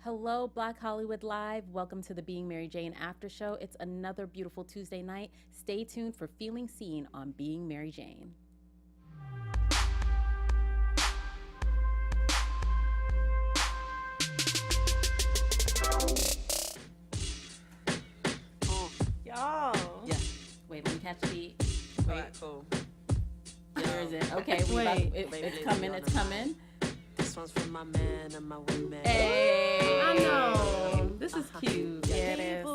Hello, Black Hollywood Live. Welcome to the Being Mary Jane Aftershow. It's another beautiful Tuesday night. Stay tuned for Feeling Seen on Being Mary Jane. Y'all. Yeah. Wait, let me catch the beat. All right, cool. Where is it? Okay, it's coming. It's coming. This one's for my man and my women. Hey. I know. This is cute. Yeah, it is.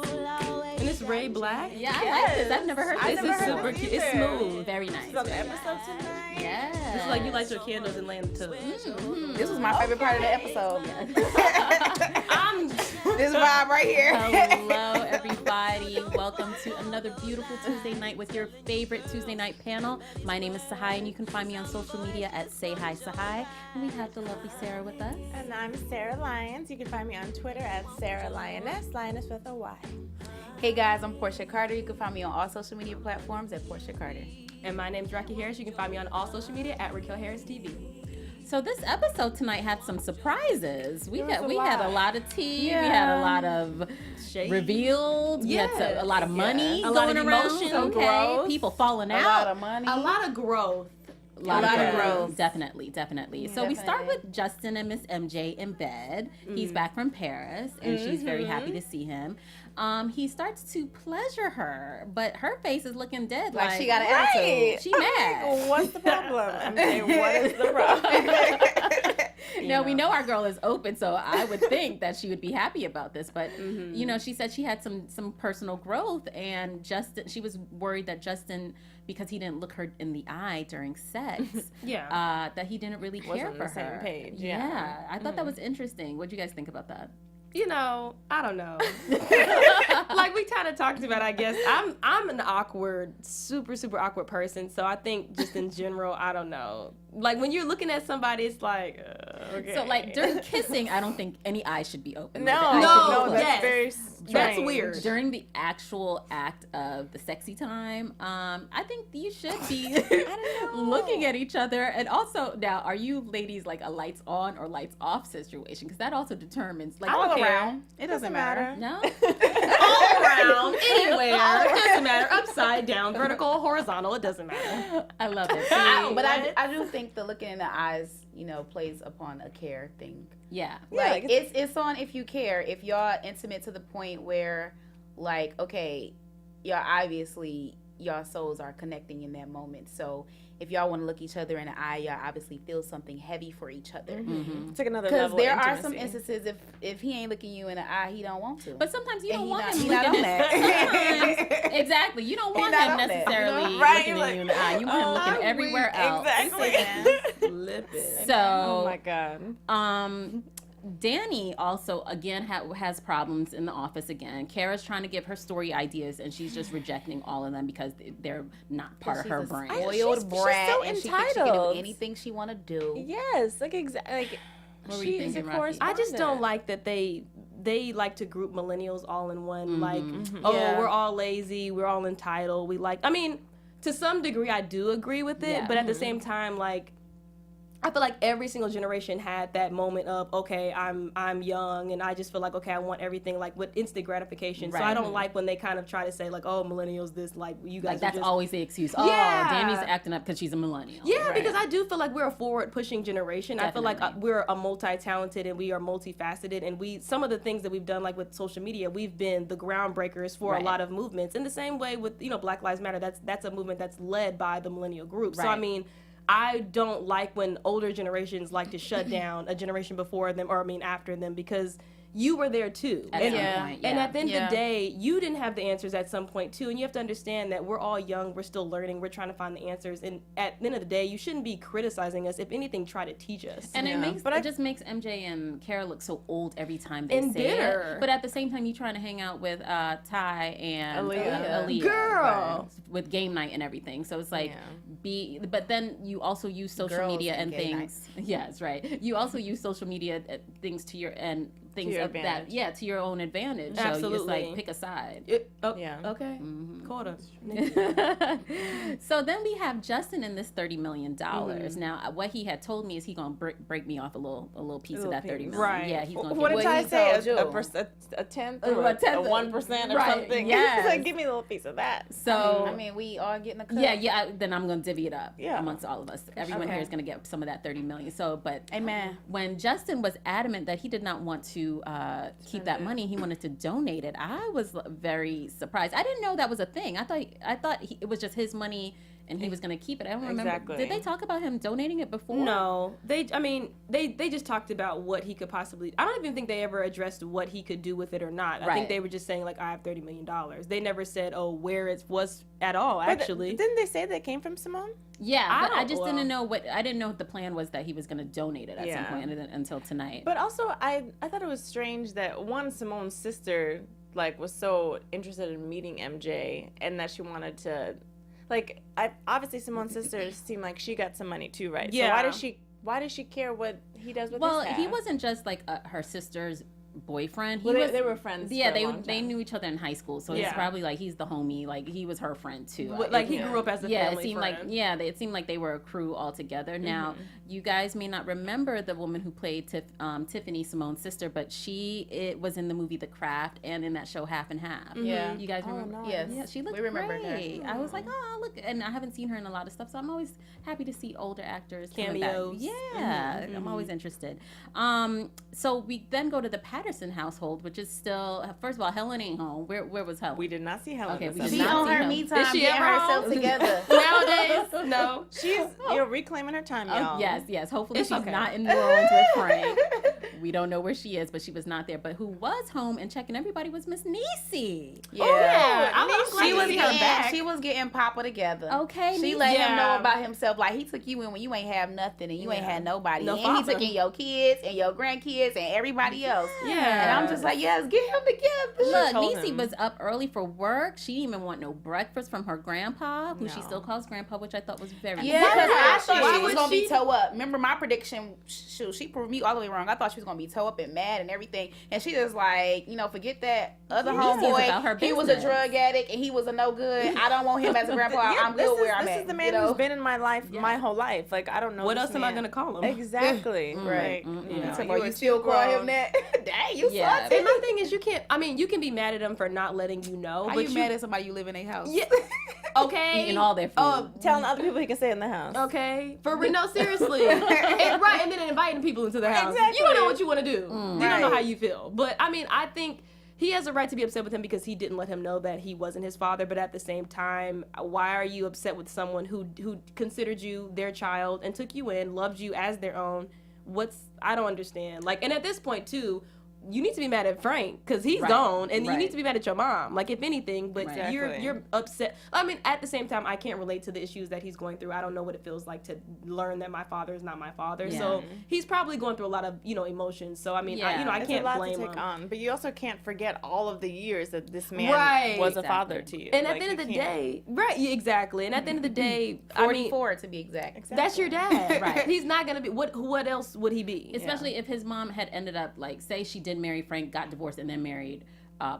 And it's Ray Black. Yeah, I like this. I've never heard this. This is super cute. It's smooth. Very nice. It's on the episode tonight. Yeah. It's like you light your candles and land too. This was my favorite part of the episode. This vibe right here. Hello, everybody. Welcome to another beautiful Tuesday night with your favorite Tuesday night panel. My name is Tsahai, and you can find me on social media at Say Hi Tsahai. And we have the lovely Sarah with us. And I'm Sarah Lyons. You can find me on Twitter at Sarah Lioness. Lioness with a Y. Hey guys, I'm Porchia Carter. You can find me on all social media platforms at Porchia Carter. And my name's Raquel Harris. You can find me on all social media at Raquel Harris TV. So this episode tonight had some surprises. We had a lot of tea. Yeah. We had a lot of Shade. revealed. We had a lot of money A lot going of around. emotion, Okay, growth, people falling A out. lot of money. A lot of growth. A lot lot of of growth. growth. Definitely. So we start Definitely. with Justin and Miss MJ in bed. He's back from Paris, and she's very happy to see him. He starts to pleasure her, but her face is looking dead. Like she got an attitude. She mad. What's the problem? I'm saying, what is the problem? No, we know our girl is open, so I would think that she would be happy about this. But you know, she said she had some personal growth, and Justin, she was worried that Justin, because he didn't look her in the eye during sex, that he didn't really care Wasn't for on the same her. page, Yeah, yeah. I thought that was interesting. What do you guys think about that? You know, I don't know. Like we kind of talked about, I guess. I'm an awkward, super awkward person. So I think just in general, I don't know. Like when you're looking at somebody, it's like, okay. So like during kissing, I don't think any eyes should be open. No, Like, the eyes should be No, closed. that's yes. very That's strange. weird. During the actual act of the sexy time, I think you should be looking at each other. And also, now, are you ladies like a lights on or lights off situation? Because that also determines, like, All okay, around. It doesn't matter. no, all around, anywhere. It doesn't matter. Upside down, vertical, horizontal. It doesn't matter. I love it. But I do think the looking in the eyes, plays upon a care thing. Yeah, Yeah, Like like it's on if you care. If y'all intimate to the point where, like, okay, y'all souls are connecting in that moment. So if y'all want to look each other in the eye, y'all obviously feel something heavy for each other. It's like another Because level there of are some intimacy. instances if he ain't looking you in the eye, he don't want to. but sometimes you And don't he want not- him he not looking on at that. Exactly. You don't want not him on that, necessarily right? looking You're at you in the eye. You want him looking everywhere else. Exactly. Lippin'. So, Oh my God. Danny also again has problems in the office again. Kara's trying to give her story ideas, and she's just rejecting all of them because they're not part of She's her a brain. spoiled She's brat, so and she thinks she can do entitled. anything she want to do. Yes, like exactly. Like, What were you she is a thinking, Rocky? correspondent. I just don't like that they like to group millennials all in one. Like, Yeah. we're all lazy, we're all entitled. I mean, to some degree, I do agree with it, Yeah. but at the same time, like, I feel like every single generation had that moment of, okay, I'm young, and I just feel like, okay, I want everything like with instant gratification. So Right. I don't like when they kind of try to say like, oh, millennials, this, like, you guys Like are that's just always the excuse. Oh, Yeah. Danny's acting up because she's a millennial. Yeah, Right. because I do feel like we're a forward-pushing generation. I feel like Definitely. we're a multi-talented and we are multifaceted, and some of the things that we've done, like with social media, we've been the groundbreakers for Right. a lot of movements. In the same way with Black Lives Matter, that's a movement that's led by the millennial group. So I Right. mean, I don't like when older generations like to shut down a generation before them, or I mean after them, because you were there too. At and, some point, and yeah. at the end of the day, you didn't have the answers at some point too. And you have to understand that we're all young, we're still learning, we're trying to find the answers. And at the end of the day, you shouldn't be criticizing us. If anything, try to teach us. And Yeah. it just makes MJ and Kara look so old every time they And say bitter. it. But at the same time, you're trying to hang out with Ty and Aaliyah. Girl. right, with game night and everything. So it's like but then you also use social Girls media and and game things. Yes, right. You also use social media things to your and things your of that, advantage. yeah, to your own advantage. So you just Absolutely. like pick a side. Yeah. Okay. Mhm. Quarter. So then we have Justin in this $30 million. Mm-hmm. Now, what he had told me is he gonna break me off a little piece of that Little $30 piece. million. Right. Yeah, he's gonna What give did me. Well, I he say? told you. A tenth A or a tenth. 1% or Right, something? yes. Like, give me a little piece of that. So I mean, we all getting a cut. yeah, then I'm gonna divvy it up Yeah. amongst all of us. Everyone here is gonna get some of that $30 million. So, but Amen. when Justin was adamant that he did not want to keep that money, he wanted to donate it. I was very surprised. I didn't know that was a thing. I thought it was just his money and he was going to keep it. I don't remember. Exactly. Did they talk about him donating it before? No, they just talked about what he could possibly. I don't even think they ever addressed what he could do with it or not. I Right. think they were just saying like, I have $30 million. They never said, oh, where it was at all. But Actually, didn't they say that came from Simone? Yeah, I but I don't- just well- didn't know I didn't know the plan was that he was going to donate it at some Yeah. point until tonight. But also, I thought it was strange that Simone's sister like was so interested in meeting MJ and that she wanted to, like, obviously Simone's sister seemed like she got some money too, right? Yeah. So why does she care what he does with well, his half? he wasn't just like her sister's boyfriend. He Well, was, they were friends. Yeah, for a long they time. knew each other in high school, so it's Yeah. probably like he's the homie. Like he was her friend too. like he grew up as a Yeah, family it seemed friend. like it seemed like they were a crew all together. Now, you guys may not remember the woman who played Tiffany, Simone's sister, but it was in the movie The Craft and in that show Half and Half. Yeah. You guys Oh, remember? no. Yes. Yeah, she looked We remember her. great. I was like, oh, look, and I haven't seen her in a lot of stuff, so I'm always happy to see older actors coming back. Cameos. Yeah, I'm always interested. So we then go to the Patterson household, which is still, first of all, Helen ain't home. Where was Helen? We did not see Helen. Okay, this we did She not episode. on her him. me Is time she getting ever herself home? together. Nowadays, no. She's reclaiming her time, y'all. Yes. Hopefully It's she's okay. not in New Orleans with Frank. We don't know where she is, but she was not there. But who was home and checking everybody was Miss Niecy. Yeah, I'm glad She to was see her back. getting, she was getting Papa together. Okay, She Niecy. let him know Yeah. about himself. Like, he took you in when you ain't have nothing and you ain't had nobody. No and father. he took in your kids and your grandkids and everybody else. Yeah. And I'm just like, yes, get him together. Look, told Niecy him. was up early for work. She didn't even want no breakfast from her grandpa, who she No. still calls grandpa, which I thought was very Yeah, because I thought Why she was would going to be she- toe up. Remember my prediction? Shoot, she proved me all the way wrong. I thought she was going to be toe up and mad and everything. And she was like, forget that other Niecy is about her homeboy. He was a business. drug addict and he was a no good. I don't want him as a grandpa. I'm good where I'm at. This is the man who's been in my life my whole life. Like, I don't know. What this else am I man. gonna call him? Exactly. Right. You know, So, you you still call him grown. that? Dang, you Yeah. salty. And my thing is, you can be mad at him for not letting you know. How but you mad at somebody you live in their house? Yeah. Okay. eating all their food. Oh, telling other people he can stay in the house. Okay. For real, no, seriously. and then inviting people into the house. Exactly. You don't know what you want to do. You don't know Right. how you feel. But I mean, I think he has a right to be upset with him because he didn't let him know that he wasn't his father. But at the same time, why are you upset with someone who considered you their child and took you in, loved you as their own? I don't understand. Like, and at this point too, you need to be mad at Frank because he's Right. gone, and you Right. need to be mad at your mom. Like, if anything, but Right. you're Exactly. upset. I mean, at the same time, I can't relate to the issues that he's going through. I don't know what it feels like to learn that my father is not my father. Yeah. So he's probably going through a lot of emotions. So I mean, Yeah. I It's can't a lot blame to take him. on, but you also can't forget all of the years that this man Right. was a Exactly. father to you. And at Like, the end of you the can't- day, right? Yeah, exactly. And at the end of the day, I mean, 44 to be exact. that's your dad. Right. He's not gonna be. What else would he be? Especially if his mom had ended up, like, say she did marry Frank, got divorced, and then married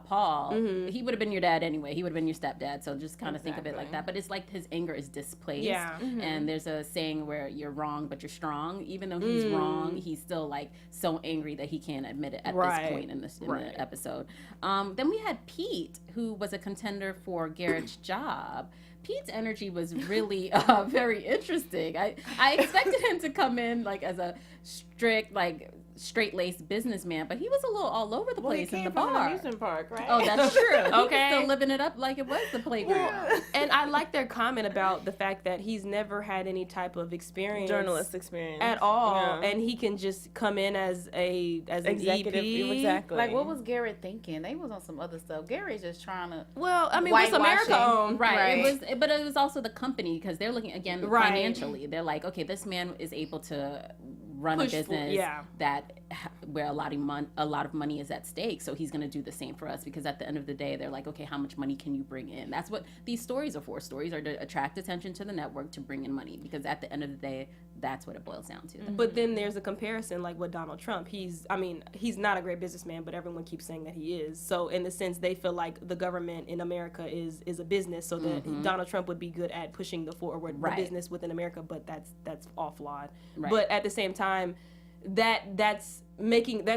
Paul, he would have been your dad anyway. He would have been your stepdad. So just kind of think of it like Exactly. that. But it's like his anger is displaced. Yeah. And there's a saying where you're wrong, but you're strong. Even though he's wrong, he's still like so angry that he can't admit it at Right. this point in the Right. episode. Then we had Pete, who was a contender for Garrett's job. Pete's energy was really very interesting. I expected him to come in like as a strict, like straight-laced businessman, but he was a little all over the Well, he place in came the from an bar. amusement park, right? Oh, that's true. He was Okay. still living it up like it was the playground. And I like their comment about the fact that he's never had any type of experience, Journalist experience at all, Yeah. and he can just come in as an Executive, EP. exactly. Like, what was Garrett thinking? They was on some other stuff. Garrett's just trying to. Well, I mean, what's America Whitewashing. own? Right. Right. But it was also the company because they're looking again Right. financially. They're like, okay, this man is able to run Push a for- business yeah. that where a lot of money is at stake. So he's going to do the same for us, because at the end of the day, they're like, okay, how much money can you bring in? That's what these stories are for. Stories are to attract attention to the network to bring in money, because at the end of the day, that's what it boils down to. But then there's a comparison, like with Donald Trump. He's not a great businessman, but everyone keeps saying that he is. So in the sense, they feel like the government in America is a business, so that Donald Trump would be good at pushing the business within America, but that's all flawed. Right. But at the same time, that's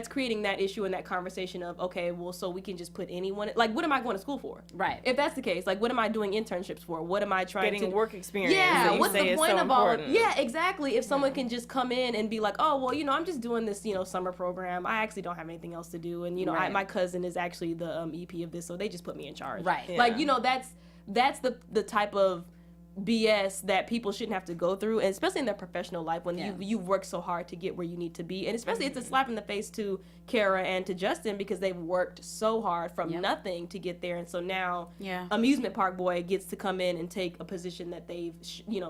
creating that issue and that conversation of, okay, well, so we can just put anyone, like, what am I going to school for? Right. If that's the case, like, what am I doing internships for? What am I trying Getting to work experience. Yeah, that you what's say the is point so of all of, important. yeah, exactly. If someone can just come in and be like, oh, well, I'm just doing this, summer program. I actually don't have anything else to do. And, Right. my cousin is actually the EP of this, so they just put me in charge. Right. Yeah. Like, that's the type of BS that people shouldn't have to go through, and especially in their professional life when you've worked so hard to get where you need to be. And especially it's a slap in the face to Kara and to Justin, because they've worked so hard from nothing to get there, and so now amusement park boy gets to come in and take a position that they've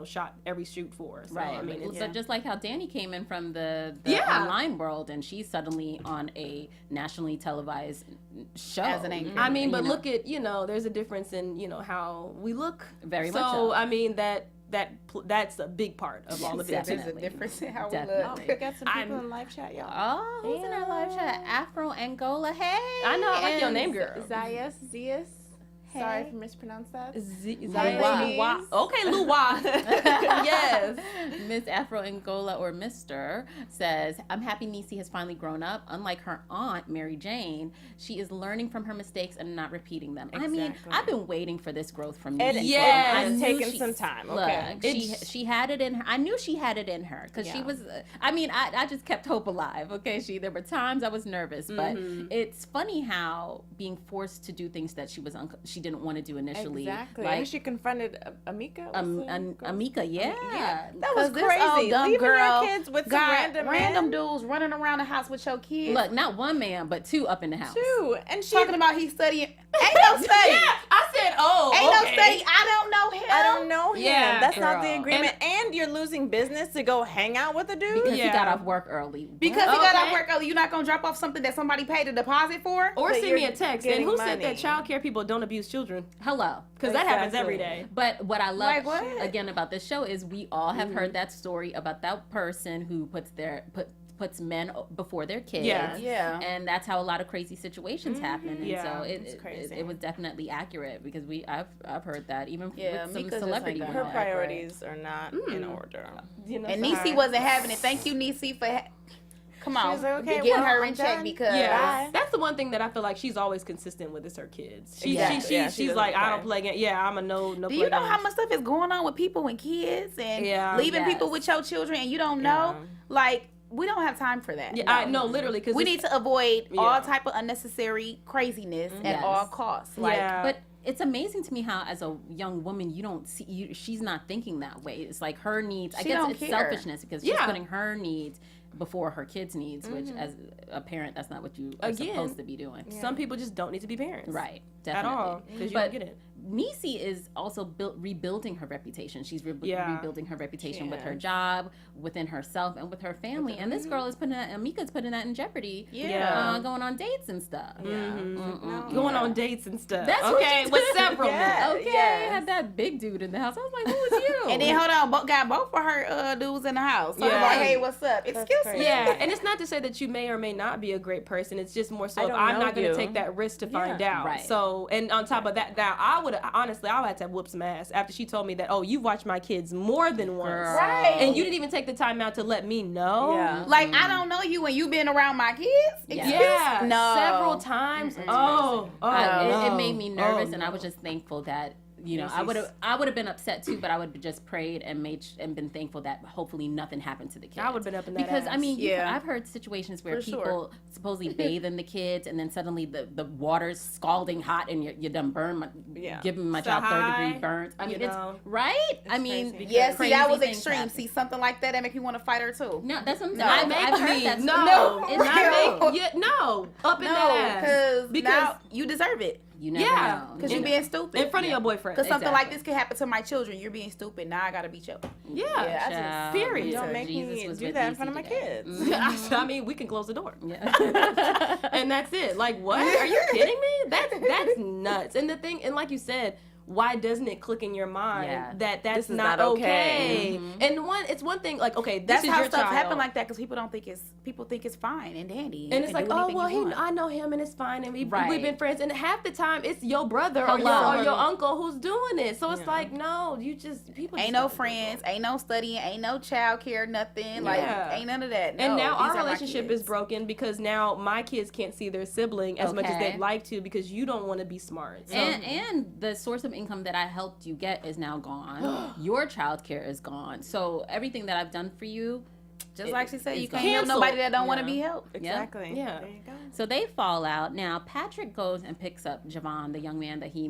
shot every shoot for. So, Right. I mean, it's, so just like how Danny came in from the Yeah. online world, and she's suddenly on a nationally televised show As an anchor. I mean, but You know. look at, there's a difference in, how we look. Very so, much so. I mean, that's a big part of all of it. There's a Definitely. difference in how Definitely. we look. We got some people in live chat, y'all. Oh, who's in our live chat? Afro Angola. Hey. I know, I like your And name, girl. Zias. Sorry Hey. if I mispronounced that. Lua. Okay, Lua. Yes. Miss Afro Angola, or Mr., says, I'm happy Niecy has finally grown up. Unlike her aunt, Mary Jane, she is learning from her mistakes and not repeating them. I mean, Exactly. I've been waiting for this growth from It Niecy. Yes. I it's knew taken some time. Okay. Look, she had it in her. I knew she had it in her, because she Yeah. was. I just kept hope alive. Okay, there were times I was nervous, but it's funny how being forced to do things that she didn't want to do initially. Exactly. Like and she confronted Amika. Amika, yeah. That was 'Cause this old crazy. dumb Leaving girl your kids with some got random random man. dudes running around the house with your kids. Look, not one man, but two up in the house. Too. And she talking about he's studying. Ain't no study. Yeah, I said, oh, Ain't okay. no study. I don't know him. I don't know him. Yeah, That's not girl. the agreement. And you're losing business to go hang out with a dude? Because he Yeah. got off work early. Because he got Okay. off work early. You're not gonna drop off something that somebody paid a deposit for. Or But send you're me a text. And getting who said that money. child care people don't abuse children? Hello. Because that happens Exactly. every day. But what I love Like what? again about this show is we all have heard that story about that person who puts men before their kids. Yeah. Yeah. And that's how a lot of crazy situations happen. And Yeah, so it's it crazy. was definitely accurate, because I've heard that even Yeah, with some Mika's just celebrity like women. Her priorities are not in Mm. order. And Niecy wasn't having it. Thank you, Niecy, for. Come on, was like, okay, getting well, her I'm in check done. because Yeah, that's the one thing that I feel like she's always consistent with is her kids. Exactly. Yeah, she She's doesn't like, I play. don't play games. Yeah, I'm a no Do play you know games. how much stuff is going on with people and kids and Yeah. leaving Yes. people with your children and you don't know? Yeah. Like, we don't have time for that. Yeah, I know, literally, because We need to avoid all Yeah. type of unnecessary craziness at Yes. all costs. Like, Yeah. But it's amazing to me how, as a young woman, you don't see she's not thinking that way. It's like her needs. I She guess don't it's care. selfishness, because she's Yeah. putting her needs before her kids' needs, which as a parent, that's not what you are Again, supposed to be doing. some people just don't need to be parents. Right. At Definitely. all. Because you But don't get it. Niecy is also rebuilding her reputation. She's Yeah. rebuilding her reputation with her is. job, within herself, and with her family. And this girl is Amika's putting that in jeopardy. Yeah. Going on dates and stuff. Mm-hmm. Going on dates and stuff. That's what okay, you with do. several Yeah. men. Okay, Yes. had that big dude in the house. I was like, who is you? and then hold on, got both of her dudes in the house. Talking Yeah. about, hey, what's up? Excuse crazy. me. Yeah, and it's not to say that you may or may not be a great person. It's just more so I if don't I'm know not going to you. take that risk to find Yeah. out. Right. So, and on top of that, now I would honestly, I would have to whoop some ass after she told me that, oh, you've watched my kids more than once. Girl. Right. And you didn't even take the time out to let me know. Yeah. Like, I don't know you and you been around my kids? Yeah. Excuse- Yeah, No. several times. Oh, It no. made me nervous, Oh, and I no. was just thankful that I Niecy's- would have been upset too, but I would have just prayed and been thankful that hopefully nothing happened to the kids. I would've been up in that because ass. I mean, Yeah. I've heard situations where For people sure. supposedly bathe in the kids, and then suddenly the water's scalding hot, and you done burn giving my child Tsahai, 3rd-degree burns. I mean, you it's know. right. I mean, crazy. Yeah, see, crazy that was things extreme. happen. See, something like that make you want to fight her too. No, that's what I'm No. saying. Not I've heard me. that. No, No. it's not me. Yeah, no, up in No, that ass. because now you deserve it. You never Yeah, know. Because you're being stupid. in front of your boyfriend. Because something like Exactly. this could happen to my children. You're being stupid. Now I gotta beat you. Yeah. I Child. period. Don't So make Jesus me was do with that in Niecy front of my today. kids. I mean, we can close the door. Yeah. And that's it. Like, what? Are you kidding me? That's nuts. And the thing, and like you said, why doesn't it click in your mind Yeah. that that's This is not not okay? okay. And it's one thing, like, okay, this That's is how your stuff child. happen like that because people think it's fine and dandy. And it's like, do oh, anything well, you want. I know him and it's fine and we've Right. been friends. And half the time, it's your brother Hello. or your uncle who's doing it. So it's Yeah. like, no, people Ain't just no gotta friends, ain't no studying, ain't no child care, nothing. Like, Yeah. ain't none of that. And No, now these our are my relationship kids. is broken because now my kids can't see their sibling as much as Okay. they'd like to because you don't want to be smart. So, And the source of income that I helped you get is now gone. Your child care is gone. So everything that I've done for you, Just like she said, you it's can't help canceled. nobody that don't want to Yeah. be helped. Exactly. Yeah. There you go. so they fall out. Now Patrick goes and picks up Javon, the young man that he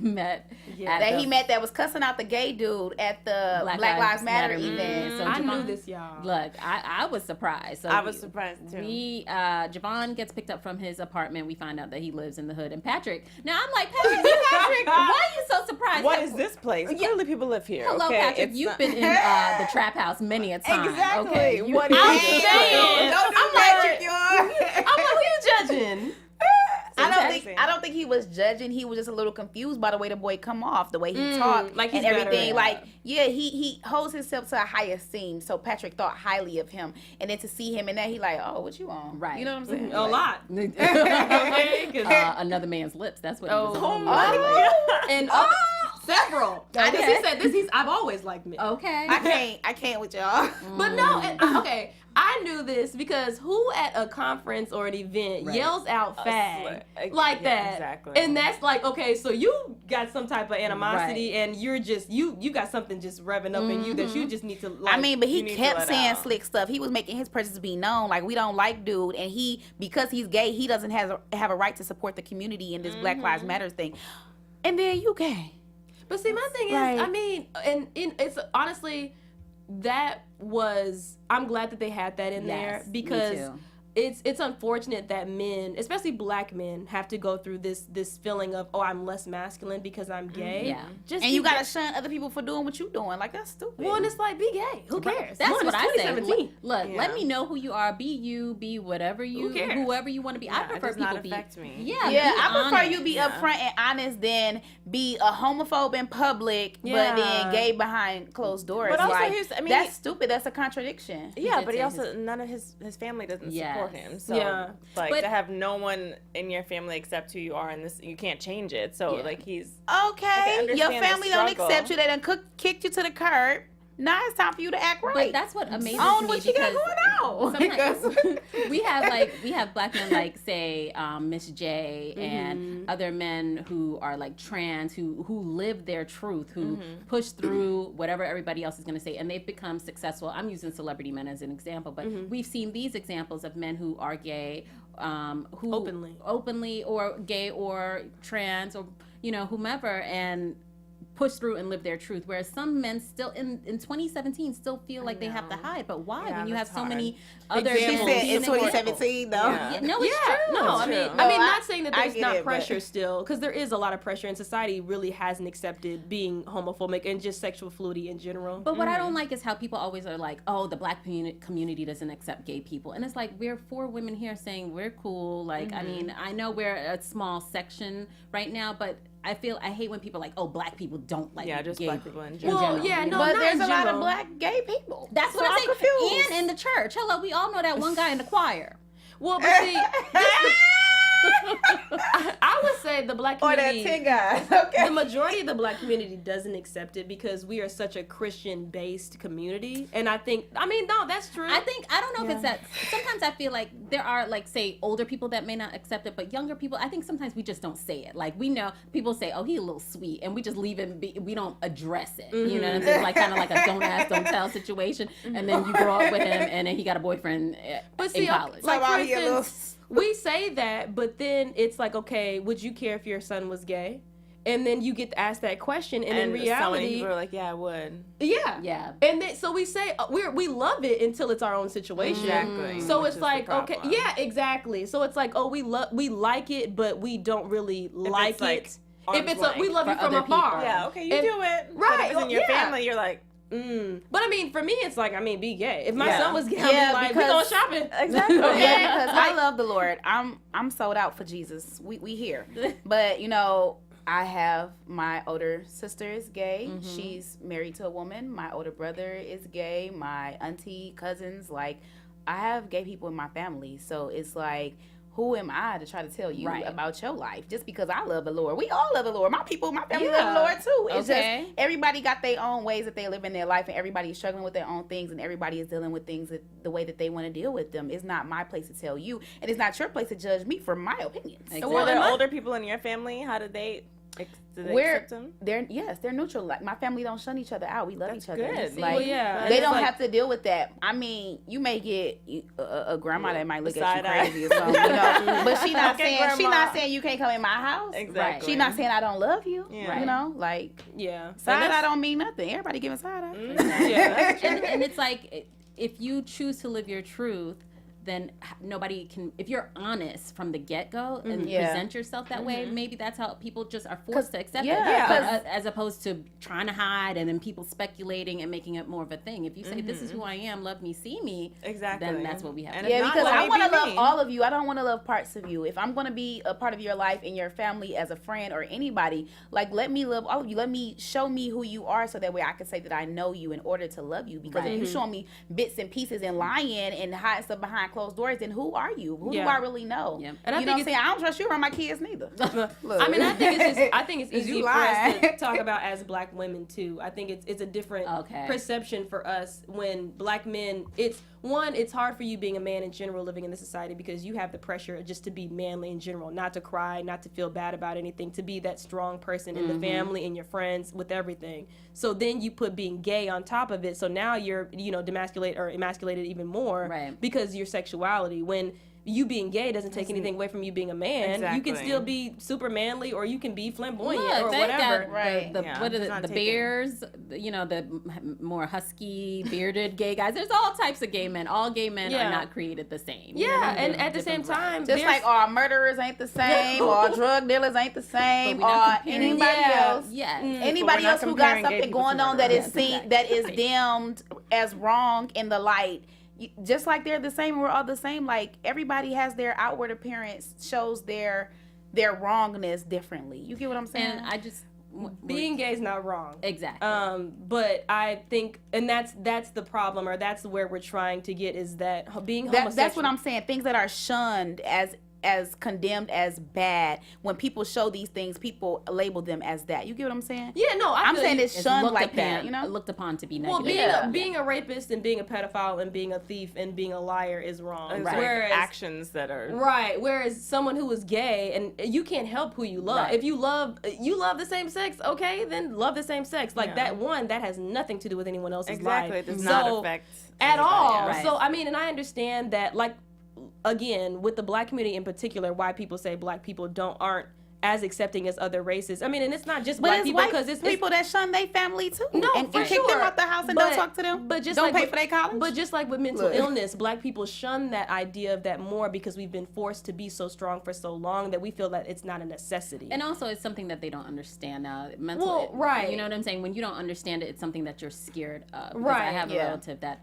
met. Yeah. at That the he met that was cussing out the gay dude at the Black Lives Matter event. So I knew Javon- this, y'all. Look, I was surprised. So I was surprised too. Javon gets picked up from his apartment. We find out that he lives in the hood. And Patrick, now I'm like, Patrick, why are you so surprised? What is this place? Clearly people live here. Hello, okay? Patrick. It's You've not- been in the trap house many a time. Exactly. Okay? You- What is I'm this? saying. Don't do I'm Patrick, like, y'all. I'm like, who you judging? I don't think he was judging. He was just a little confused by the way the boy come off, the way he talked, like he's and everything. better. Like, yeah, he holds himself to a high esteem. So Patrick thought highly of him, and then to see him in that, he like, oh, what you on? Right. You know what I'm saying? A Like, lot. Okay, 'cause- another man's lips. That's what he was Oh, on. my and several. Because Okay. he said this. I've always liked men. Okay. I can't with y'all. But no, okay. I knew this because who at a conference or an event Right. yells out fag like yeah, that? exactly. And that's like, okay, so you got some type of animosity and you're just, you got something just revving up in you that you just need to like. I mean, but he you need to kept let saying out. slick stuff. He was making his presence be known. Like, we don't like dude, and because he's gay, he doesn't have a right to support the community in this Black Lives Matter thing. And then you gay. But see, my thing is, Like- I mean, and it's honestly, that was, I'm glad that they had that in there Yes, me because too. it's unfortunate that men, especially black men, have to go through this feeling of, oh, I'm less masculine because I'm gay. Yeah. Just And you be gotta gay. shun other people for doing what you doing. Like, that's stupid. Well, and it's like, be gay. Who cares? That's One, what it's I say. 2017. Look, Yeah. let me know who you are. Be you. Be whatever you. Who cares? Whoever you want to be. I Yeah, it prefer does people not be. affect me. Yeah. Yeah, be I prefer honest. you be Yeah. upfront and honest than be a homophobe in public, Yeah. but then gay behind closed doors. But also like, here's- I mean, that's stupid. That's a contradiction. Yeah, did but he say also none of his family doesn't support Yes. him. So Yeah. like But- to have no one in your family except who you are, and this you can't change it. So Yeah. like he's Okay, your understand the family don't struggle. accept you. They done kicked you to the curb. Now it's time for you to act right. But that's what amazes Own me what you got because going on. sometimes we have black men like say Miss J and other men who are like trans who live their truth, who push through whatever everybody else is going to say, and they've become successful. I'm using celebrity men as an example, but we've seen these examples of men who are gay, who openly or gay or trans or whomever, and push through and live their truth, whereas some men still in 2017 still feel like they have to hide. But why? Yeah, when you have that's so hard. many other She Examples. said in being 2017 though. Yeah. Yeah, no, it's Yeah, true. no, I It's mean, true. I mean, No, not saying that I there's get not it, but- pressure still, because there is a lot of pressure, and society really hasn't accepted being homophobic and just sexual fluidity in general. But what I don't like is how people always are like, oh, the black community doesn't accept gay people. And it's like, we're 4 women here saying we're cool. Like, I mean, I know we're a small section right now, but I hate when people are like, oh, black people don't like Yeah, just gay black people in in general. Well, general, yeah, you no, know? But not there's in a lot of general. black gay people. That's So what I'm I'm saying. confused. And in the church. Hello, we all know that one guy in the choir. Well, but see, I would say the black Or that community, 10 guy. Okay. the majority of the black community doesn't accept it because we are such a Christian-based community, and I mean, no, that's true. I don't know if it's that. Sometimes I feel like there are, like, say, older people that may not accept it, but younger people, I think sometimes we just don't say it. Like, we know people say, oh, he's a little sweet, and we just leave it be. We don't address it. You know what I'm saying? Like, kind of like a don't ask, don't tell situation. And then you grow up with him, and then he got a boyfriend But in see, college. like, Talk for about he a little- instance, we say that, but then it's like, okay, would you care if your son was gay? and then you get asked that question, and in so many reality, people are like, yeah, I would. Yeah. And then so we say we love it until it's our own situation. Exactly. So Which it's is like, the okay, problem. yeah, exactly. So it's like, we like it, but we don't really like it's, like, it. arm's If it's length we love for you from other afar. people. Yeah, okay, you And- do it. But right, if it's in your yeah. family, you're like, But I mean, for me, it's like, be gay. If my Yeah. son was gay, Yeah, I'd be like, we going because- shopping. exactly. Yeah, because I love the Lord. I'm sold out for Jesus. We here. But I have my older sister is gay. She's married to a woman. My older brother is gay. My auntie, cousins, like I have gay people in my family. So it's like, who am I to try to tell you Right. about your life? Just because I love the Lord. We all love the Lord. My people, my family Yeah. love the Lord too. It's Okay. just everybody got their own ways that they live in their life, and everybody is struggling with their own things, and everybody is dealing with things the way that they want to deal with them. It's not my place to tell you, and it's not your place to judge me for my opinions. Exactly. Were there and my- older people in your family? How did they? Did they We're accept them? they're neutral. Like my family don't shun each other out. We love That's each other. good. Like Well, yeah. they It's don't like- have to deal with that. I mean, you may get a grandma that might look at you Side eye. crazy or something, but she not Okay, saying grandma. you can't come in my house. Exactly. She not saying I don't love you. Yeah. You know, like Yeah. side eye don't mean nothing. Everybody giving side eye. Yeah. and it's like, if you choose to live your truth, then nobody can. If you're honest from the get-go and Yeah. present yourself that way, maybe that's how people just are 'Cause- forced to accept yeah, it. 'cause- As opposed to trying to hide and then people speculating and making it more of a thing. If you say, this is who I am, love me, see me, Exactly. then that's what we have And to if Yeah, do. not, because let I me want to be love me. all of you. I don't want to love parts of you. If I'm going to be a part of your life and your family as a friend or anybody, like let me love all of you. Let me show me who you are so that way I can say that I know you in order to love you. Because if you show me bits and pieces and lying and hiding stuff behind closed doors, then who are you? Who do Yeah. I really know? Yeah. And I you think know what I'm it's- saying? I don't trust you around my kids neither. Look. I mean, I think it's Is easy you for us lying? to talk about as black women too. I think it's a different Okay. perception for us when black men. It's hard for you being a man in general living in this society because you have the pressure just to be manly in general, not to cry, not to feel bad about anything, to be that strong person in the family, in your friends, with everything. So then you put being gay on top of it. So now you're emasculated even more Right. because your sexuality. When you being gay doesn't take anything away from you being a man. You can Exactly. still be super manly, or you can be flamboyant Look, or they whatever. got Right. the Yeah, what are it's not the taken. bears, the more husky, bearded gay guys. There's all types of gay men. All gay men Yeah. are not created the same. You know Yeah, what I mean? and They're at the same different time, Just there's- like all murderers ain't the same, all drug dealers ain't the same, But we're or not comparing- anybody Yeah. else. Yeah. Anybody not else who got comparing gay something people to going on that murderers. is seen that is dimmed as wrong in the light, just like they're the same, we're all the same. Like everybody has their outward appearance shows their wrongness differently. You get what I'm saying? And I just being gay is not wrong. exactly. But I think, and that's the problem, or that's where we're trying to get, is that being That, homosexual. that's what I'm saying. Things that are shunned as condemned as bad. When people show these things, people label them as that. You get what I'm saying? Yeah, no, I'm feel saying you. it's shunned looked like upon, that. You know? looked upon to be Well, negative. being a rapist and being a pedophile and being a thief and being a liar is wrong. It's Right. like Whereas actions that are Right. Whereas someone who is gay, and you can't help who you love. Right. If you love the same sex, okay, then love the same sex. Like Yeah. that has nothing to do with anyone else's exactly. life. It does So, not affect at anybody all. else. Right. So I mean, and I understand that, like, again, with the black community in particular, why people say black people aren't as accepting as other races. I mean, and it's not just But black it's people, white because it's people that shun their family too. No, and for kick sure. them out the house and But- don't talk to them. but just don't like pay with- for their college. But just like with mental Look. illness, black people shun that idea of that more because we've been forced to be so strong for so long that we feel that it's not a necessity. And also, it's something that they don't understand now. Mental, Well, right. You know what I'm saying? When you don't understand it, it's something that you're scared of. Because Right, I have yeah. a relative that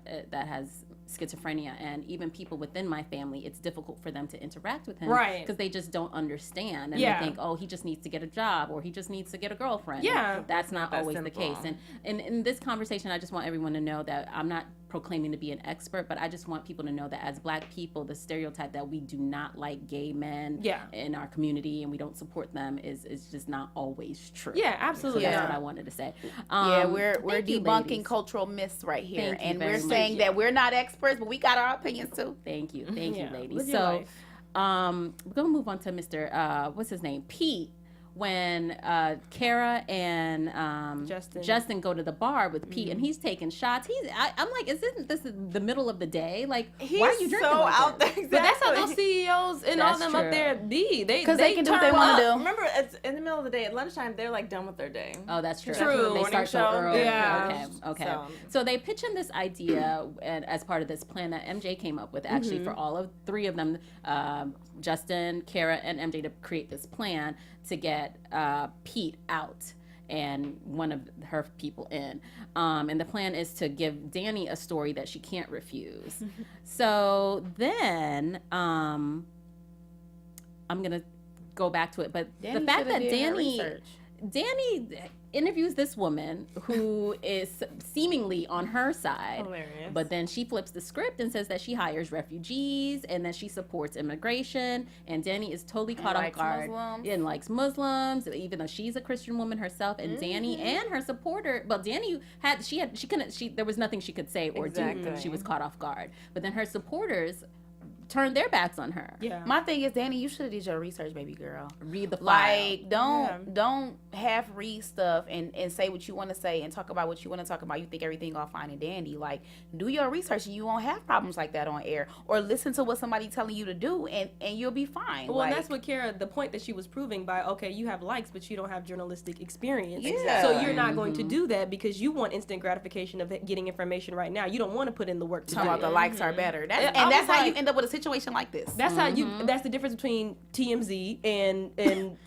has schizophrenia, and even people within my family, it's difficult for them to interact with him, Right. Because they just don't understand, and Yeah. they think, oh, he just needs to get a job, or he just needs to get a girlfriend. Yeah. And that's not that always the simple. case. And in this conversation, I just want everyone to know that I'm not proclaiming to be an expert, but I just want people to know that as black people, the stereotype that we do not like gay men Yeah. in our community and we don't support them is just not always true. Yeah, absolutely So that's not. what I wanted to say. Yeah, we're thank you, debunking ladies. cultural myths right here, Thank you and very we're much. saying that we're not experts, but we got our opinions too. Thank you, Yeah, ladies. live your So, life. we're gonna move on to Mr. What's his name, Pete. when Kara and Justin go to the bar with Pete, and he's taking shots. I'm like, isn't this the middle of the day? Like, why are you drinking so like out this? there? But that's how those CEOs and all them up there be. Because they can do what they turn want up. to do. Remember, it's in the middle of the day at lunchtime. They're like done with their day. Oh, that's true. True. They start so Morning show. early. Yeah. Okay. So they pitch in this idea and as part of this plan that MJ came up with, actually, for all of three of them, Justin, Kara, and MJ, to create this plan to get Pete out and one of her people in. And the plan is to give Danny a story that she can't refuse. So then I'm going to go back to it. But the fact that Danny interviews this woman who is seemingly on her side. Hilarious. But then she flips the script and says that she hires refugees and that she supports immigration. And Danny is totally caught off guard and likes Muslims, even though she's a Christian woman herself. And Danny and her supporter, well, Danny there was nothing she could say or do. She was caught off guard. But then her supporters turned their backs on her. Yeah. My thing is, Danny, you should have did your research, baby girl. Read the file. Like, don't half read stuff and say what you want to say and talk about what you want to talk about. You think everything all fine and dandy. Like, do your research and you won't have problems like that on air. Or listen to what somebody's telling you to do and you'll be fine. Well, like, and that's what Kara, the point that she was proving by, okay, you have likes, but you don't have journalistic experience. Yeah. So you're not going to do that because you want instant gratification of getting information right now. You don't want to put in the work to talking do about it. the likes are better. I That's was how you like- end up with a situation like this. That's how you. That's the difference between TMZ and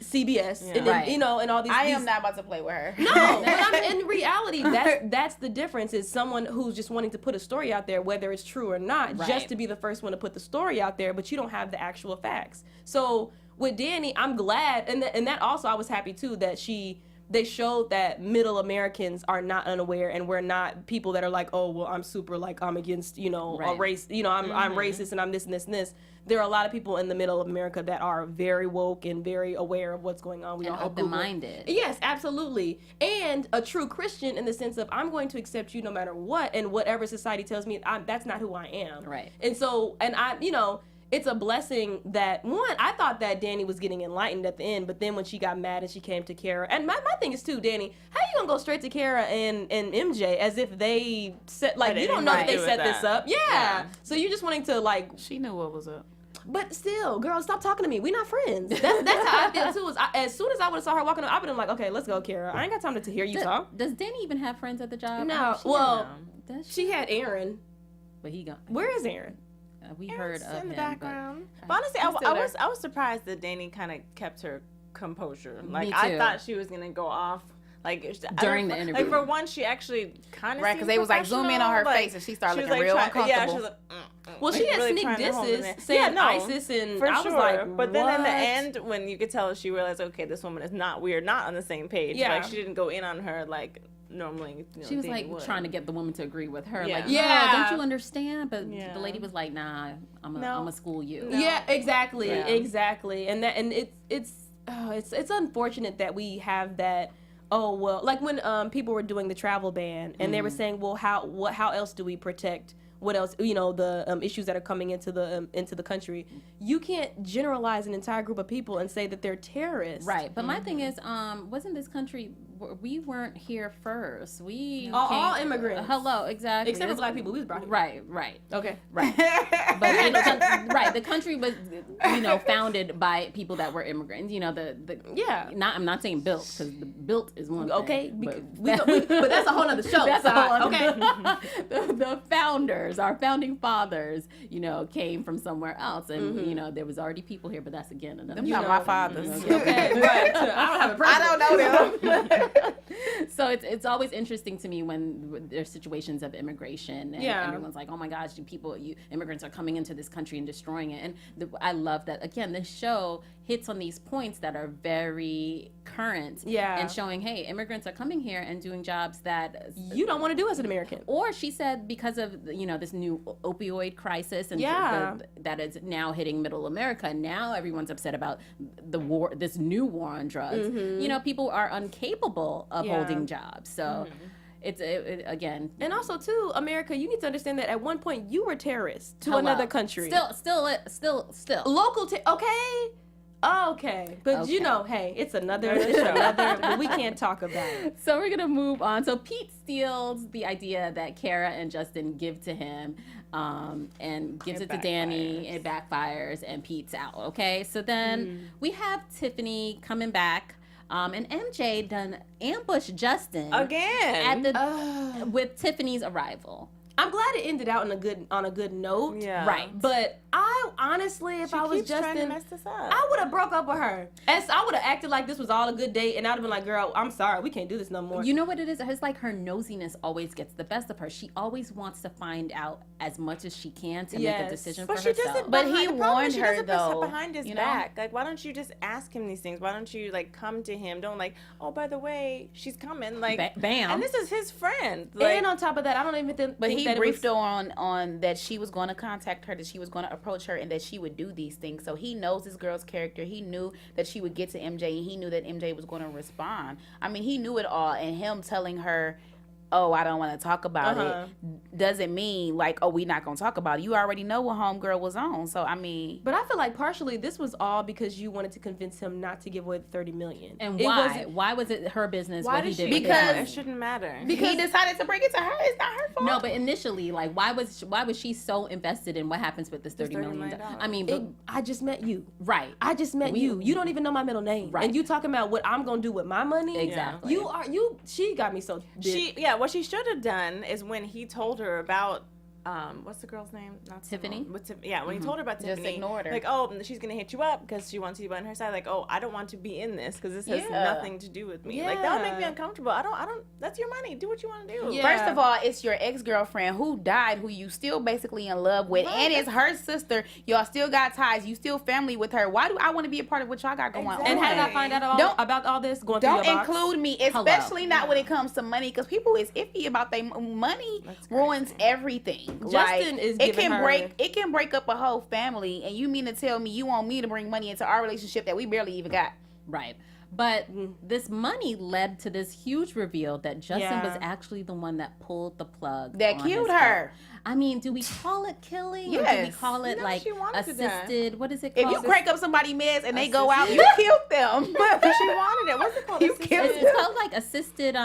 CBS, and then, Right. and all these. I these, am not about to play with her. No, but in reality, that's the difference. Is someone who's just wanting to put a story out there, whether it's true or not, Right. just to be the first one to put the story out there, but you don't have the actual facts. So with Danny, I'm glad, and that also I was happy too that they showed that middle Americans are not unaware, and we're not people that are like, oh well, I'm super like I'm against a Right. race, I'm racist and I'm this and this and this. There are a lot of people in the middle of America that are very woke and very aware of what's going on. We And don't have Google. open-minded. Yes, absolutely. And a true Christian in the sense of I'm going to accept you no matter what, and whatever society tells me, that's not who I am. Right. And so, and it's a blessing that, one, I thought that Danny was getting enlightened at the end, but then when she got mad and she came to Kara, and my thing is too, Danny, how you gonna go straight to Kara and MJ as if they set, like, you don't know that they set this up. Yeah. So you're just wanting to, like, She knew what was up. but still, girl, stop talking to me. We're not friends. That's how I feel too. As soon as I would have saw her walking up, I would have been like, okay, let's go, Kara. I ain't got time to hear you talk. Does Danny even have friends at the job? No, She well, does she? she had Aaron. But he gone. Where is Aaron? We heard of in him. the But background. But honestly, I was surprised that Danny kind of kept her composure. Like, Me I too. thought she was gonna go off. Like During the Like, interview. for one, she actually kind of Right, because they was like zoom in on her face and she started looking real uncomfortable. Yeah, she was like, Well, she had really sneak trying to hold it in. disses saying Yeah, no, ISIS, and for I was sure. like, but then in the what? end, when you could tell, she realized, okay, this woman is not weird, not on the same page. Yeah. Like, she didn't go in on her like normally. she was Danny like would. trying to get the woman to agree with her. Yeah. Like, Yeah. don't you understand? But Yeah. the lady was like, nah, I'm No. gonna school you. Yeah, exactly, Yeah. exactly, and it's unfortunate that we have that. Oh well, like when people were doing the travel ban and they were saying, well, how else do we protect? What else? The issues that are coming into the country. You can't generalize an entire group of people and say that they're terrorists. Right, but my thing is, wasn't this country? We weren't here first. We All came- immigrants. Hello, exactly. Except for black people, we was brought here. Right. Okay. Right. But the country was, founded by people that were immigrants. Yeah. I'm not saying built because the built is one Okay. thing. But that's a whole other show. That's a whole other- Okay. the founders, our founding fathers, came from somewhere else, and there was already people here. But that's again another. Them not my fathers. Okay. Right. I don't have a problem. I don't know them. So it's always interesting to me when there's situations of immigration and everyone's like, oh my gosh, immigrants are coming into this country and destroying it. And I love that, again, this show hits on these points that are very current and showing, hey, immigrants are coming here and doing jobs that You don't want to do as an American. or she said because of this new opioid crisis and that is now hitting middle America, now everyone's upset about the war, this new war on drugs. People are incapable of holding jobs. So it's again. And also too, America, you need to understand that at one point you were terrorists to another country. Still. Local, okay? Okay, but Okay. you know, hey, it's another, but we can't talk about it. So we're gonna move on. So Pete steals the idea that Kara and Justin give to him, and gives it to Danny. It backfires, and Pete's out. Okay, so then we have Tiffany coming back, and MJ done ambush Justin Again. at the with Tiffany's arrival. I'm glad it ended out on a good note. Yeah. Right. But I honestly, if I was trying to Justin, mess this up. I would have broke up with her. As I would have acted like this was all a good date, and I'd have been like, "Girl, I'm sorry, we can't do this no more." You know what it is? It's like her nosiness always gets the best of her. She always wants to find out as much as she can to make a decision But for she herself. doesn't. But he the problem warned is she her, doesn't put stuff though, behind his you know? back. Like, why don't you just ask him these things? Why don't you like come to him? Don't like, oh, by the way, she's coming. Like, Bam. And this is his friend. Like, and on top of that, I don't even think. But think he that it briefed was, her on that she was going to contact her, that she was going to approach her, and that she would do these things. So he knows this girl's character. He knew that she would get to MJ, and he knew that MJ was going to respond. I mean, he knew it all, and him telling her, oh, I don't want to talk about it, doesn't mean like, oh, we not going to talk about it. You already know what homegirl was on. So, I mean. But I feel like partially this was all because you wanted to convince him not to give away the $30 million. And It why? wasn't- Why was it her business why what he did did? she? with Because- the money? it shouldn't matter. He decided to bring it to her. It's not her fault. No, but initially, like, why was she so invested in what happens with this $30 million? I mean, but, I just met you. right. I just met you. You don't even know my middle name. Right. And you talking about what I'm gonna do with my money. Exactly. She got me so What she should have done is when he told her about what's the girl's name? Not Tiffany? Simone. When he told her about Just Tiffany, ignored her. like, oh, she's gonna hit you up because she wants you on her side. Like, oh, I don't want to be in this because this has Yeah. nothing to do with me. Like, that would make me uncomfortable. I don't. That's your money. Do what you want to do. Yeah. First of all, it's your ex-girlfriend who died, who you still basically in love with, and it's her sister. Y'all still got ties. You still family with her. Why do I want to be a part of what y'all got going on? And how did I find out about all this going through Don't your box? include me, especially not when it comes to money, because people is iffy about their money. Ruins everything. Justin is it giving can break up a whole family, and you mean to tell me you want me to bring money into our relationship that we barely even got? Right. But this money led to this huge reveal that Justin was actually the one that pulled the plug. That on killed his her. head. I mean, do we call it killing? Or do we Yes. call it No, like she wanted to die. assisted? What is it If called? you crank up somebody's meds and they go out, you killed them. She wanted it. What's it called? You killed It's called like assisted.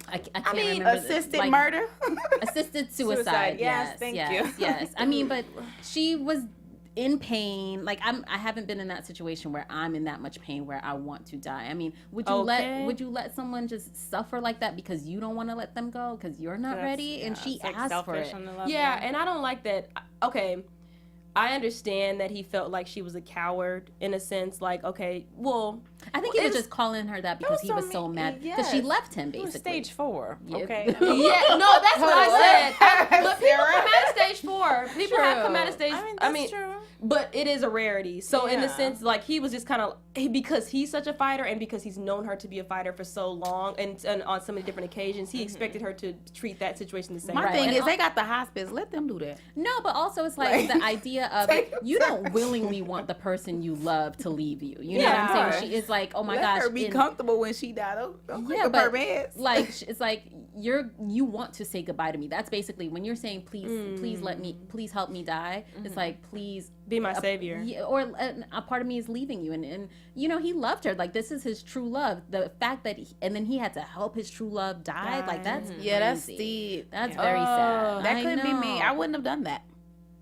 I can't remember. assisted like, murder. Assisted suicide. Yes, thank you. Yes. I mean, but she was in pain. Like I haven't been in that situation where I'm in that much pain where I want to die. I mean, would you let someone just suffer like that because you don't want to let them go because you're not ready? And she asked for it. Yeah, and I don't like that. Okay, I understand that he felt like she was a coward in a sense. Like, okay, well, I think he was just calling her that because he was so mad because she left him It was basically. stage 4. Yeah. Okay. yeah, no, that's what I said. But people Sarah. come out of stage 4. People have come out of stage. I mean, that's true. But it is a rarity. So in a Yeah. sense, like he was just kind of because he's such a fighter and because he's known her to be a fighter for so long and on so many different occasions, he expected her to treat that situation the same My way. thing And is, they got the hospice. Let them do that. No, but also it's like the idea of you don't willingly want the person you love to leave you. You know what I'm saying? She is like, oh my Let gosh. her be comfortable when she died. Don't Yeah, her but meds. like it's like you want to say goodbye to me. That's basically when you're saying please help me die. It's like please Be my savior. Yeah, or a part of me is leaving you, and you know he loved her. Like this is his true love. The fact that and then he had to help his true love die. Like that's that's crazy. deep. That's very sad. That I couldn't be know. me. I wouldn't have done that.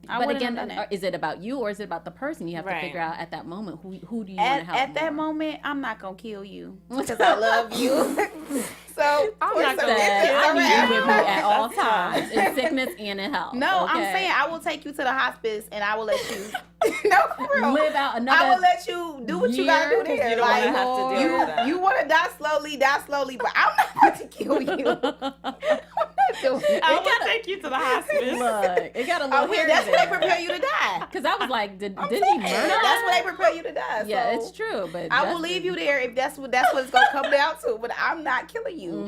But again, is it about you or is it about the person? You have to figure out at that moment who do you want to help At that more? moment, I'm not gonna kill you because I love you. So I'm not gonna I need you with me at all times, in sickness and in health. No, I'm okay? saying I will take you to the hospice and I will let you. No, for real. live out another. I will let you do what you gotta do year, 'cause there. you don't Like, wanna have to deal with that. you want to die slowly, but I'm not about to kill you. I'm not doing it. I will take you to the hospice. Look, it got a little hairy That's where they there. prepare you to die. Because I was like, did he saying, murder? That's her? where they prepare you to die. Yeah, so it's true, but I will leave you there if that's what it's gonna come down to. But I'm not killing you.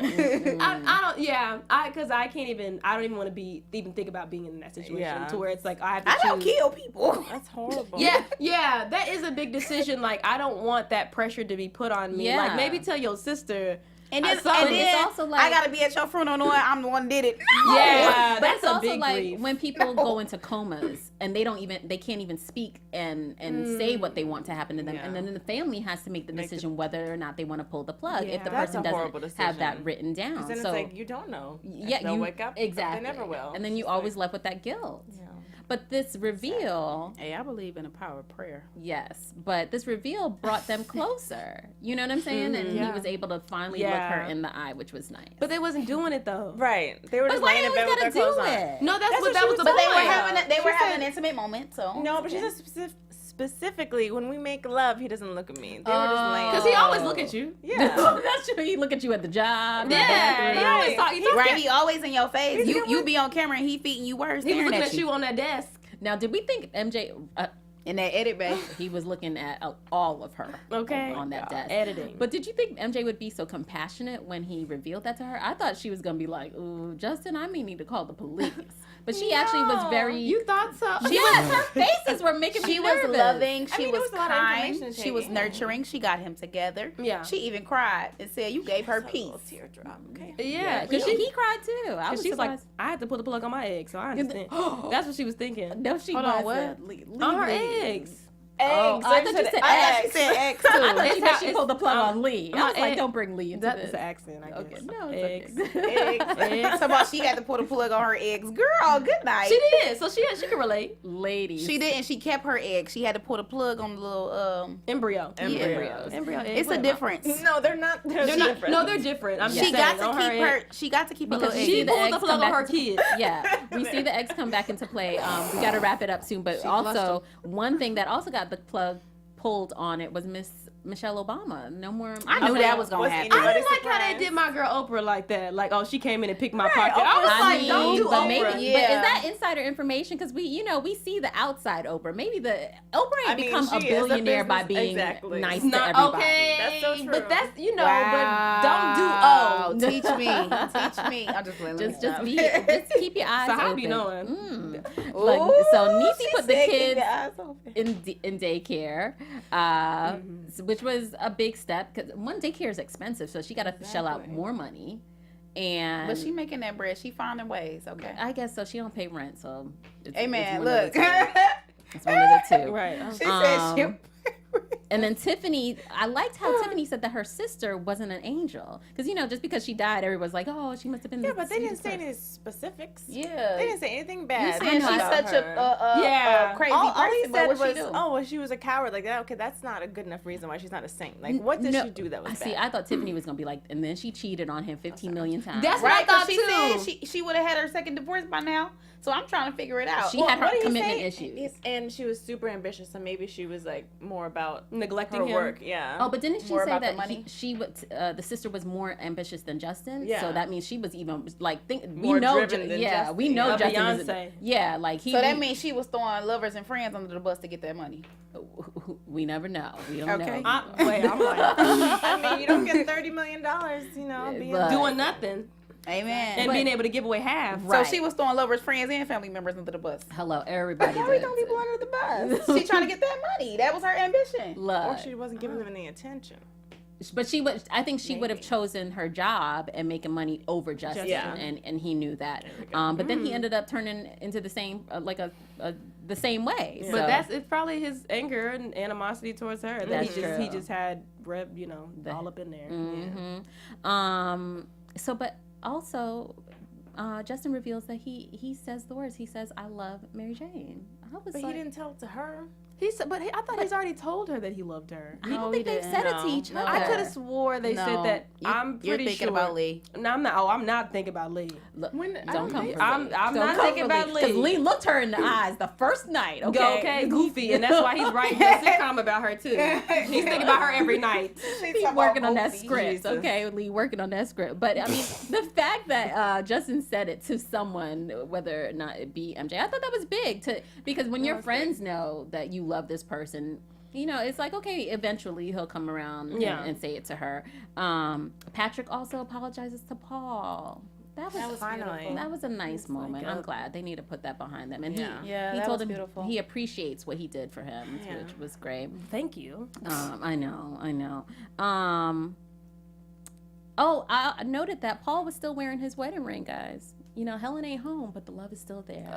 I don't. Yeah, because I can't even. I don't even want to even think about being in that situation Yeah. to where it's like I have to. I don't choose. kill people. That's horrible. Yeah, that is a big decision. Like I don't want that pressure to be put on me. Yeah. Like maybe tell your sister. And then, But it's also like- I gotta be at your funeral knowing I'm the one that did it. Yeah, But that's it's a also also big like grief. when people go into comas and they can't even speak and say what they want to happen to them, Yeah. and then the family has to make the decision whether or not they want to pull the plug if the Yeah. That's person a horrible doesn't have that decision. written down. Because then So it's like, you don't know. yeah, They'll you wake up. exactly. They never will. And then you It's always like, left with that guilt. yeah. But this reveal, Hey, I believe in the power of prayer. yes, but this reveal brought them closer. You know what I'm saying? And he Yeah. was able to finally look her in the eye, which was nice. But they wasn't doing it though. Right. They were But just why laying they in bed always with their gotta clothes do on. it? No, that's what what that she was was the But they were point. having an intimate moment, so. No, but she okay. said specifically, when we make love, he doesn't look at me. They were just laying. Because he always look at you. Yeah. That's true. He look at you at the job. the Yeah, bathroom. he always talk. He talk Right, he always in your face. He's You be on camera and he feeding you words, He was staring looking at at you on that desk. Now, did we think MJ? in that edit bay. He was looking at all of her. Okay. On that desk. Editing. But did you think MJ would be so compassionate when he revealed that to her? I thought she was gonna be like, "Ooh, Justin, I may need to call the police." But she actually was very. You thought so? Her faces were making me She was nervous. loving. She mean, was there was a lot of kind. information to She was take in. nurturing. She got him together. Yeah. She even cried and said, "You gave her A peace." little teardrop. Okay. Yeah, because he cried too. I was she's like, surprised. I had to pull the plug on my eggs, so I understand. That's what she was thinking. No, she Hold on, wasn't. what? On her eggs. Eggs. I thought you said I thought she eggs. said X too. I thought It's she meant how- she it's- pulled the plug on Lee. I my was like, egg- don't bring Lee into That's this. the accent, I guess. Okay, no, Eggs. it's okay. Eggs. So about she had to pull the plug on her eggs. Girl, good night. She did, so she can relate. Ladies. She didn't. She kept her eggs. She had to pull the plug on the little Embryo. Embryos. Embryo eggs. It's a whatever. difference. No, they're not. They're not. No, they're different. I'm She just got saying, to on keep her. egg. She got to keep her Because little she eggs. She pulled the eggs plug come on back her into- kid. Yeah, we see the eggs come back into play. We got to wrap it up soon, but also one thing that also got the plug pulled on it was Miss Michelle Obama. No more. I knew that was gonna Was happen. I anybody didn't like how they surprised? did my girl Oprah like that. Like, oh, she came in and picked my pocket. Oprah I was was like, don't do but Oprah. maybe, but is Yeah. that insider information? Because we see the outside Oprah. Maybe the Oprah ain't I mean, become a she is a billionaire by business- being exactly. nice Not to everybody. okay. That's so true. But that's Wow. but don't do Teach me. Teach me. I'm just playing. Just keep your eyes Tsahai open. be knowing. Look, so Niecy put the kids kids. in daycare, which was a big step because one, daycare is expensive, so she got to shell out more money. And But she making that bread. She finding ways. Okay. I guess so. She don't pay rent, so it's, Amen. It's one of Look. the two. It's one of the two. Right. She said she. And then Tiffany, I liked how Tiffany said that her sister wasn't an angel. Because, just because she died, everyone's like, oh, she must have been Yeah, the but they didn't sweetest say person. any specifics. Yeah. They didn't say anything bad. You saying she's about such her. a crazy all person, he but said what was, she do? "Oh, well, she was a coward." Like that. Okay, that's not a good enough reason why she's not a saint. Like, what did No, she do that was See, bad? I thought Tiffany was going to be like, and then she cheated on him 15 million times. That's Right, what I thought she too. said she would have had her second divorce by now. So I'm trying to figure it out. She had her What did he commitment say? issues. And she was super ambitious, so maybe she was like more about Neglecting her him. work. Yeah. Oh, but didn't she More say about the that money? the sister was more ambitious than Justin? Yeah. So that means she was even like More driven than Justin. we know Yeah, Justin is Beyonce. yeah, like he. So that means she was throwing lovers and friends under the bus to get that money. we never know. We don't Okay. know. Wait, I'm like I mean, you don't get $30 million, being But- doing nothing Amen. and being able to give away half. Right. So she was throwing lovers, friends, and family members under the bus. Hello, everybody. How we does throwing people it. under the bus? She trying to get that money. That was her ambition. Look, or she wasn't giving them any attention. but she would. I think she would have chosen her job and making money over Justin, Yeah. and he knew that. But then he ended up turning into the same the same way. Yeah. So. But it's probably his anger and animosity towards her. That That's he true. just had all up in there. So, but also, Justin reveals that he says the words. He says, "I love Mary Jane." I was But like, he didn't tell it to her. I thought he's already told her that he loved her. I don't No, think he they've didn't. said it to No. each No. other. I could have swore they said that. I'm You're pretty thinking sure. about Lee. No, I'm not. Oh, I'm not thinking about Lee. Look, When- I don't don't come think for so. Lee. I'm Don't not come thinking for about Because Lee. Lee looked her in the eyes the first night. Okay, Go, okay, goofy, and that's why he's writing a sitcom about her too. He's thinking about her every night. He's working on that Goofy. script. Okay, Lee working on that script. But I mean, the fact that Justin said it to someone, whether or not it be MJ, I thought that was big. Because when your friends know that you love this person, it's like, okay, eventually he'll come around and say it to her. Patrick also apologizes to Paul. That was finally. beautiful. That was a nice moment. like I'm glad they need to put that behind them. And Yeah, he that told was him beautiful. he appreciates what he did for him, Yeah. which was great. Thank you. I know. I noted that Paul was still wearing his wedding ring, guys. Helen ain't home, but the love is still there.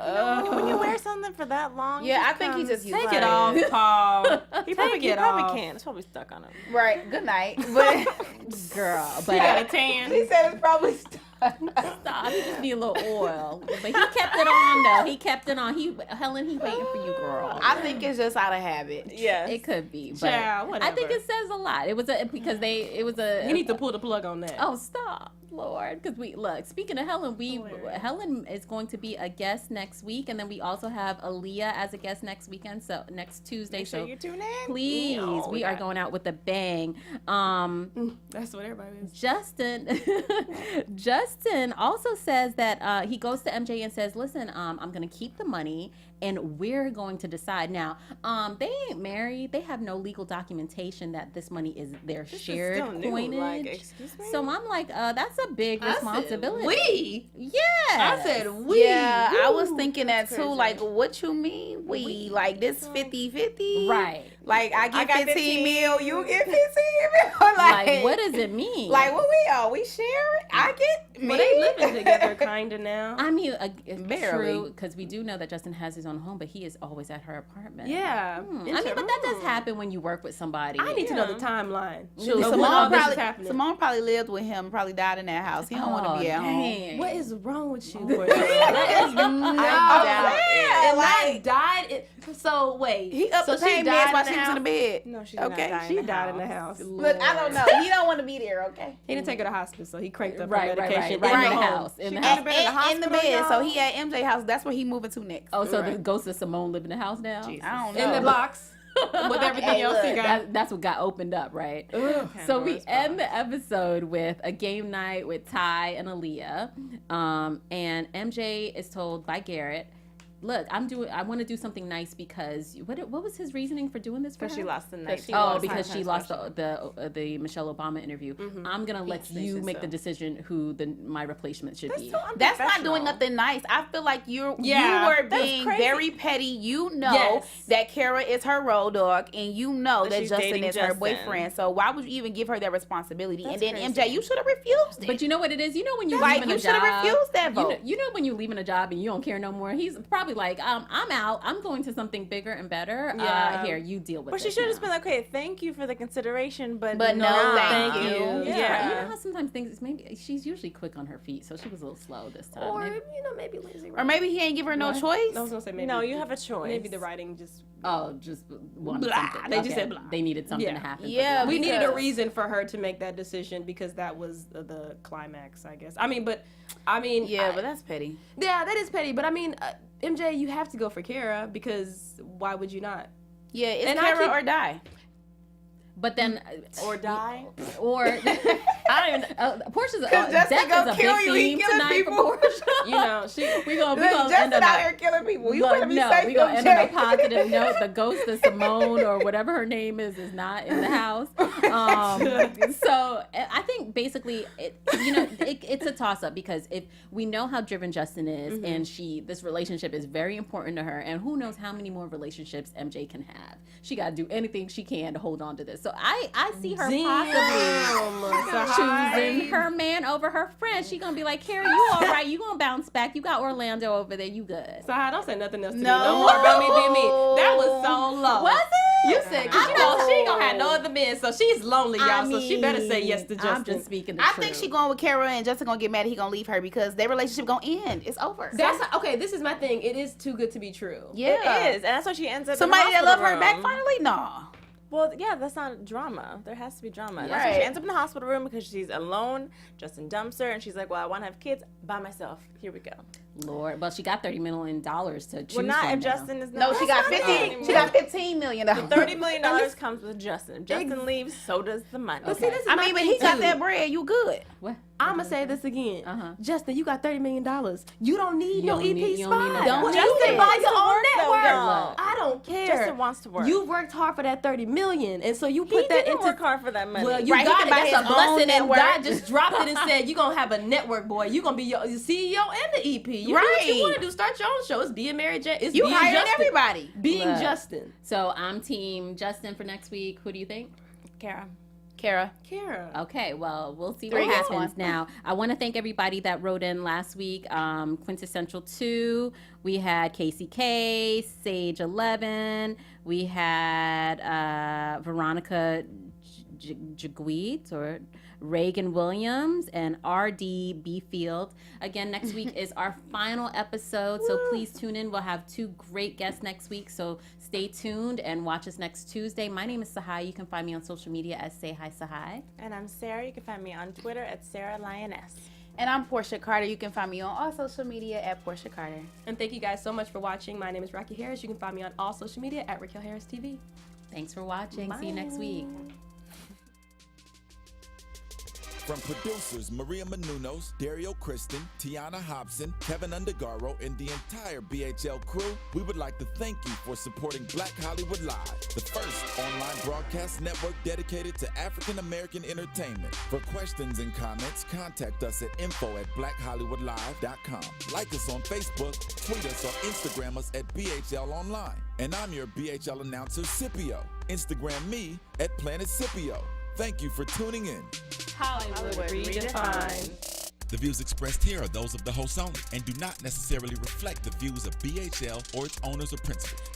When you wear something for that long, Yeah, I think he just used Take it. it off, Paul. He probably off. can. It's probably stuck on him. Right. Good night. But Girl, He got a but tan. he said it's probably stuck. stop. He just need a little oil. But he kept it on though. He kept it on. Helen, he waiting for you, girl. I think it's just out of habit. Yes. It could be, but Child, I think whatever. it says a lot. It was a You need to pull the plug on that. Oh, stop, Lord. Because speaking of Helen, Helen is going to be a guest next week. And then we also have Aaliyah as a guest next weekend. So next Tuesday. Make sure you tune in. Please, we are going out with a bang. That's what everybody is. Justin also says that he goes to MJ and says, listen, I'm going to keep the money and we're going to decide. Now, they ain't married. They have no legal documentation that this money is their shared still new, coinage. like, excuse me? So I'm like, that's a big responsibility. We. Yeah. I said we. Yeah, I was thinking that too. crazy. Like, what you mean we? Like, this 50-50? Right. Like, I got get 15 15. mil, you get 15 mil? Like, what does it mean? Like, what we are? We share it? I get me? But they living together kind of now. I mean, Barely. true, because we do know that Justin has his own home, but he is always at her apartment. Yeah. I mean, but that does happen when you work with somebody. I need to know the timeline. Shoot, of when all this is happening. Simone probably lived with him, probably died in that house. He don't want to be at home. dang. What is wrong with you? Portia? That is no. Yeah, And like, that died. So wait. he up so the pain meds while she was in the bed. No, she Okay, not She died in the house. Look, I don't know. He don't want to be there, okay? He didn't take her to hospice, so he cranked up her Right, medication right. in In the the home. house. In the She house. could've been in the In the hospital, bed. So y'all. he at MJ house. That's where he moving to next. Oh, so the Right. ghost of Simone live in the house now? I don't know. In the box with everything Hey, else he look, got. That's what got opened up, right? So we Pandora's end box. the episode with a game night with Ty and Aaliyah. And MJ is told by Garrett, look, I want to do something nice because what was his reasoning for doing this for Because she her? lost the night. Because she lost the Michelle Obama interview. I'm gonna let you make the decision who my replacement should be. That's not doing nothing nice. I feel like you were that's being crazy. very petty. You know Yes. that Kara is her road dog, and you know That that she's Justin dating is her Justin. boyfriend. So why would you even give her that responsibility? That's and then crazy. MJ, you should have refused it. But you know what it is? You know when you're Like, leaving you a should have job. refused that vote. You know when you're leaving a job and you don't care no more. He's probably like, I'm out. I'm going to something bigger and better. Yeah. Here, you deal with it. But she should have just been like, okay, thank you for the consideration, but But no, thank thank you. you. Yeah. You know how sometimes things, maybe she's usually quick on her feet, so she was a little slow this time. Or, Maybe- maybe lazy. Or maybe he ain't give her no choice. I was going to say maybe. No, you have a choice. Maybe the writing just. just wanted Blah. something. They just said blah. They needed something Yeah. to happen. Yeah, We needed a because- reason for her to make that decision because that was the climax, I guess. But that's petty. yeah, that is petty. But MJ, you have to go for Kara because why would you not? Yeah, it's And I Kara keep- or die. But then, Or die. or I don't even. Portia's Justin death gonna is a kill big you. He theme killing tonight people. for Portia. You know, we gonna end Justin on out a- here killing people. You Look, better be no, safe. we gonna end MJ. on a positive note. The ghost of Simone or whatever her name is not in the house. So I think basically, it's a toss up because if we know how driven Justin is, and this relationship is very important to her, and who knows how many more relationships MJ can have. She got to do anything she can to hold on to this. So I see her possibly choosing her man over her friend. She gonna be like, Carrie, you all right? You gonna bounce back? You got Orlando over there. You good? Tsahai, don't say nothing else to me No. no more about me being me. That was so low. Was it? You said, cause she ain't gonna have no other men, so she's lonely, y'all. So she better say yes to Justin. I'm just speaking the I truth. think she going with Kara and Justin gonna get mad. He gonna leave her because their relationship gonna end. It's over. That's okay. This is my thing. It is too good to be true. yeah. It is, and that's why she ends up. Somebody in the that love hospital her back room. finally? Nah. Well, yeah, that's not drama. There has to be drama. That's why Right. she ends up in the hospital room because she's alone. Justin dumps her, and she's like, "Well, I want to have kids by myself. Here we go." Lord, well, she got $30 million to choose Well, not from if now. Justin is No, not. she got That's not 15. anymore. She got $15 million. $30 million comes with Justin. If Justin leaves, so does the money. But see, this is I my mean, but thing, he got too. that bread. You good? What? I'ma say this again. Uh-huh. Justin, you got $30 million. You don't need no don't EP need- you spot. don't need no Don't job. need Justin it. buy your own Work, though, network. y'all. I don't care. Justin wants to work. You worked hard for that $30 million, and so you He put that didn't into work hard for that money. Well, you Right, he got can it. buy That's his a blessing, own and network. God just dropped it and said, "You're gonna have a network, boy. You're gonna be your CEO and the EP. You do what you Right. want to do. Start your own show. It's being Mary Jane. It's You being hiring Justin. everybody. Being Look. Justin. So I'm team Justin for next week. Who do you think? Kara. Kara. Okay, well, we'll see 3 what against happens 1. now. I want to thank everybody that wrote in last week. Quintessential 2, we had Casey K, Sage 11, we had Veronica Jagweed or Reagan Williams and R.D. Befield. Again, next week is our final episode, so please tune in. We'll have 2 great guests next week, so stay tuned and watch us next Tuesday. My name is Tsahai. You can find me on social media as Say Hi Tsahai. And I'm Sarah. You can find me on Twitter at Sarah Lyons. And I'm Porchia Carter. You can find me on all social media at Porchia Carter. And thank you guys so much for watching. My name is Raquel Harris. You can find me on all social media at Raquel Harris TV. Thanks for watching. See you next week. From producers Maria Menounos, Dario Kristen, Tiana Hobson, Keven Undergaro, and the entire BHL crew, we would like to thank you for supporting Black Hollywood Live, the first online broadcast network dedicated to African American entertainment. For questions and comments, contact us at info@blackhollywoodlive.com. Like us on Facebook, tweet us, or Instagram us at BHL Online. And I'm your BHL announcer, Scipio. Instagram me at Planet Scipio. Thank you for tuning in. Hollywood Redefined. The views expressed here are those of the host only and do not necessarily reflect the views of BHL or its owners or principals.